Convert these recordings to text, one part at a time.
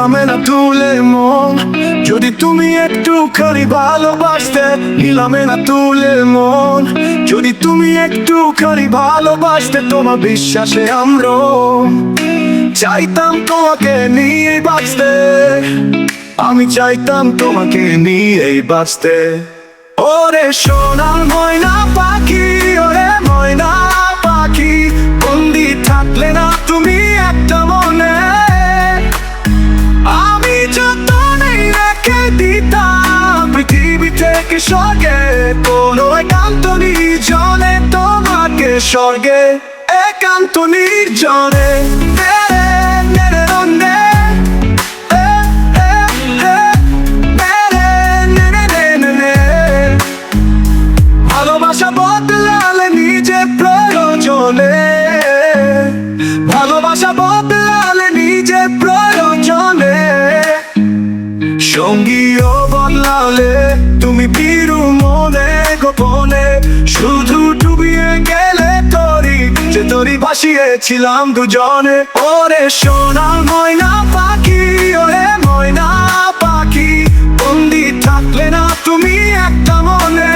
নিলামে না তুলে মন, যদি তুমি একটুখানি ভালোবাসতে। নিলামে না তুলে মন, যদি তুমি একটুখানি ভালোবাসতে। তোমার বিশ্বাসে আমরা চাইতাম তোমাকে নিয়ে বাঁচতে, আমি চাইতাম তোমাকে নিয়ে বাঁচতে। ওরে সোনার ময়না পাখি, ওরে ময়না পাখি, বন্দি থাকলে না তুমি একটা মনে, আমি যতনেই রেখে দিতাম পৃথিবী থেকে স্বর্গে। কোনো একান্ত নির্জনে তোমাকে স্বর্গে, একান্ত নির্জনে। ভালোবাসা বদলালে নিজে প্রয়োজনে, ভালোবাসা বদলালে নিজে প্রয়োজনে। সঙ্গীও বদলালে তুমি বিরু মনে গোপনে, শুধু ডুবিয়ে গেলে তরি, যে তরি ভাসিয়েছিলাম দুজনে। ওরে সোনার ময়না পাখি, ওরে ময়না পাখি, বন্দি থাকলে না তুমি একটা মনে,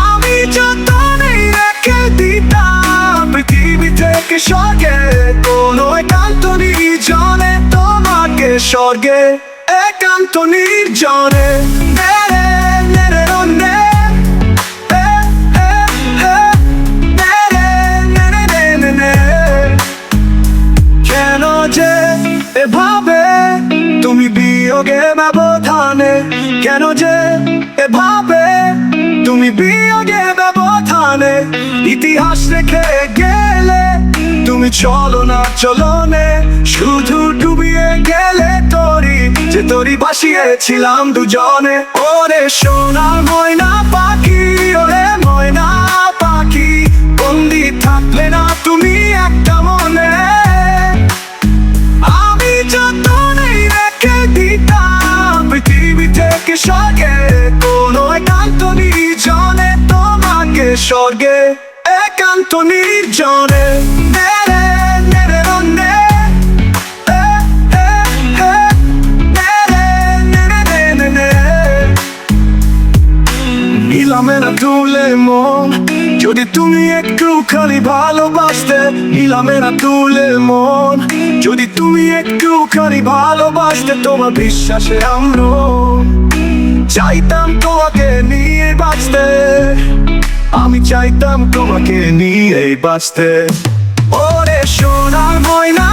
আমি যতনেই রেখে দিতাম পৃথিবী থেকে স্বর্গে। কোনো একান্ত নির্জনে তোমাকে স্বর্গে, একান্ত নির্জনে। কেন যে এভাবে তুমি বিয়োগে ব্যবধানে, কেন যে এভাবে তুমি বিয়োগে ব্যবধানে। ইতিহাস রেখে গেলে তুমি চলো না চলনে, শুধু ডুবিয়ে গেলে তরি, যে তরি ভাসিয়েছিলাম দুজনে। ওরে সোনার ময়না পাখি, ওরে ময়না পাখি, বন্দি থাকলে না তুমি একটা মনে, আমি যতনেই রেখে দিতাম পৃথিবী থেকে স্বর্গে। কোনো একান্ত নির্জনে তোমাকে স্বর্গে, একান্ত নির্জনে। নিলামে না তুলে মন, যদি তুমি একটুখানি ভালোবাসতে। নিলামে না তুলে মন, যদি তুমি একটুখানি ভালোবাসতে। তোমার বিশ্বাসে আমরা চাইতাম তোমাকে নিয়ে বাঁচতে, আমি চাইতাম তোমাকে নিয়ে বাঁচতে। ওরে সোনার ময়না